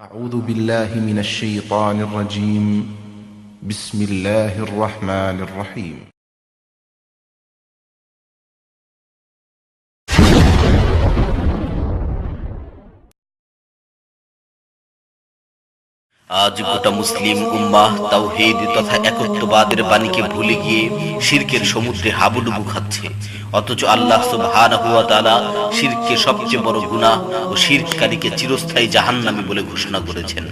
أعوذ بالله من الشيطان الرجيم. بسم الله الرحمن الرحيم. আজ গোটা মুসলিম উম্মাহ তাওহীদ তথা একত্ববাদের বাণীকে ভুলে গিয়ে শিরকের সমুদ্রে হাবুডুবু খাচ্ছে। অথচ আল্লাহ সুবহানাহু ওয়া তাআলা শিরককে সবচেয়ে বড় গুনাহ ও শিরককারীকে চিরস্থায়ী জাহান্নামী বলে ঘোষণা করেছেন।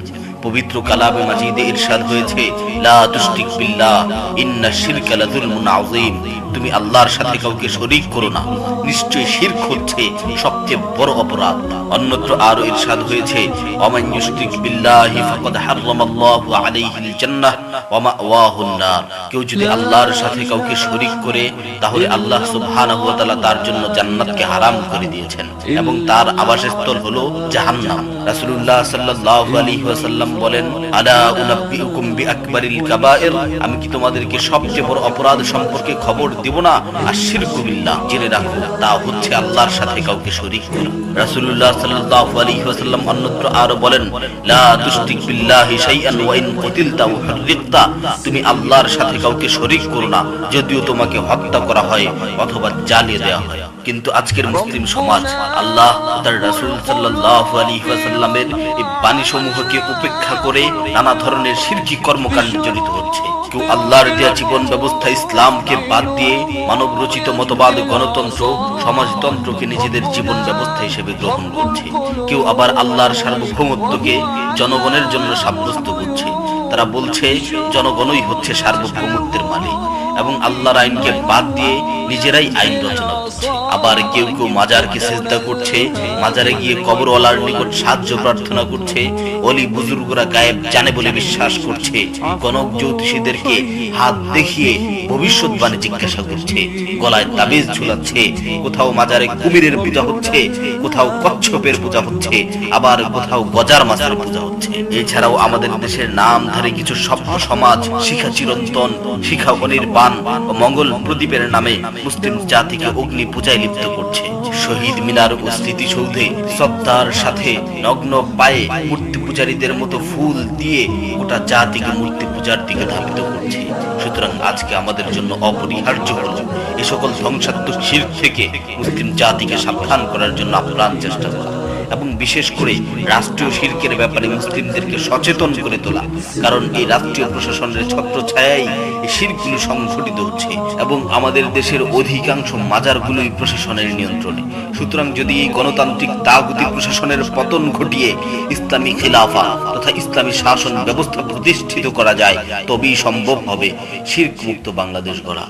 পবিত্র কালামে মাজিদে ইরশাদ হয়েছে, লা তুশরিক বিল্লাহ ইন্নাশ শিরকা লাযুলমুন আযীম। তুমি আল্লাহর সাথে কাউকে শরীক করো না, নিশ্চয়ই শিরক হচ্ছে সবচেয়ে বড় অপরাধ। অন্যত্র আরো ইরশাদ হয়েছে, ওমান ইউশরিক বিল্লাহি ফাকাদ হারামাল্লাহু আলাইহিল জান্নাহ ওয়া মাওয়াহুন নার। কেউ যদি আল্লাহর সাথে কাউকে শরীক করে তাহলে আল্লাহ সুবহানাহু ওয়া তাআলা তার জন্য জান্নাতকে হারাম করে দিয়েছেন এবং তার আবাসস্থল হলো জাহান্নাম। রাসূলুল্লাহ সাল্লাল্লাহু আলাইহি ওয়াসাল্লাম বলেন, আলা উনাব্বিউকুম বিআকবারিল কাবায়ের। আমি কি তোমাদেরকে সবচেয়ে বড় অপরাধ সম্পর্কে খবর দেব না? আশরিকু বিল্লাহ, জেনে রাখো তা হচ্ছে আল্লাহর সাথে কাউকে শরীক করা। রাসূলুল্লাহ সাল্লাল্লাহু আলাইহি ওয়াসাল্লাম অন্যত্র আরো বলেন, লা তুশরিক বিল্লাহি শাইআন ওয়া ইন কুতিলতা ওয়া হুররিকতা। তুমি আল্লাহর সাথে কাউকে শরীক করো না, যদিও তোমাকে হত্যা করা হয় অথবা জ্বালিয়ে দেওয়া হয়। কিন্তু আজকের মুসলিম সমাজ আল্লাহ তার রাসূল সাল্লাল্লাহু আলাইহি ওয়াসাল্লামের এই বাণীসমূহকে উপেক্ষা করে নানা ধরনের শিরকি কর্মকাণ্ডে জড়িত হচ্ছে। কেউ আল্লাহর দেয়া জীবন ব্যবস্থা ইসলামকে বাদ দিয়ে মানব রচিত মতবাদ, গণতন্ত্র, সমাজতন্ত্রকে নিজেদের জীবন ব্যবস্থা হিসেবে গ্রহণ করছে। কেউ আবার আল্লাহর সার্বভৌমত্বকে জনগণের জন্য সাব্যস্ত করছে। তারা বলছে জনগণই হচ্ছে সার্বভৌমত্বের মালিক এবং আল্লাহর আইনকে বাদ দিয়ে নিজেরাই আইন রচনা করছে। আবার কেউ কেউ মাজারকে সিজদা করছে, মাজারে গিয়ে কবরওয়ালার নিকট সাহায্য প্রার্থনা করছে, ওলি বুজুর্গরা গায়েব জানে বলে বিশ্বাস করছে, গণক জ্যোতিষীদেরকে হাত দেখিয়ে ভবিষ্যৎবাণী জিজ্ঞাসা করছে, গলায় তাবিজ ঝুলাচ্ছে। কোথাও মাজারে কুমিরের পূজা হচ্ছে, কোথাও কচ্ছপের পূজা হচ্ছে, আবার কোথাও গজার মাছের পূজা হচ্ছে। এছাড়াও আমাদের দেশের নামধারী কিছু সভ্য সমাজ শিখা চিরন্তন, শিখা অনির্বাণ ও মঙ্গল প্রদীপের নামে মুসলিম জাতিকে অগ্নি পূজায় লিপ্ত করছে। শহীদ মিনার ও স্মৃতিসৌধে শ্রদ্ধার সাথে নগ্ন পায়ে মূর্তি পূজারীদের মতো ফুল দিয়ে গোটা জাতিকে মূর্তি পূজার দিকে ধাবিত করছে। সুতরাং আজকে আমাদের জন্য অপরিহার্য হল এ সকল ধ্বংসাত্মক শিরক থেকে মুসলিম জাতিকে সাবধান করার জন্য আপ্রাণ চেষ্টা করা এবং বিশেষ করে রাষ্ট্রীয় শিরকের ব্যাপারে মুসলিমদেরকে সচেতন করে তোলা। কারণ এই রাষ্ট্রীয় প্রশাসনের ছত্রছায়ায় এই শিরকগুলো সংঘটিত হচ্ছে এবং আমাদের দেশের অধিকাংশ মাজারগুলোই প্রশাসনের নিয়ন্ত্রণে। সুতরাং যদি এই গণতান্ত্রিক তাগুতি প্রশাসনের পতন ঘটিয়ে ইসলামী খিলাফা তথা ইসলামী শাসন ব্যবস্থা প্রতিষ্ঠিত করা যায়, তবেই সম্ভব হবে শিরক মুক্ত বাংলাদেশ গড়া।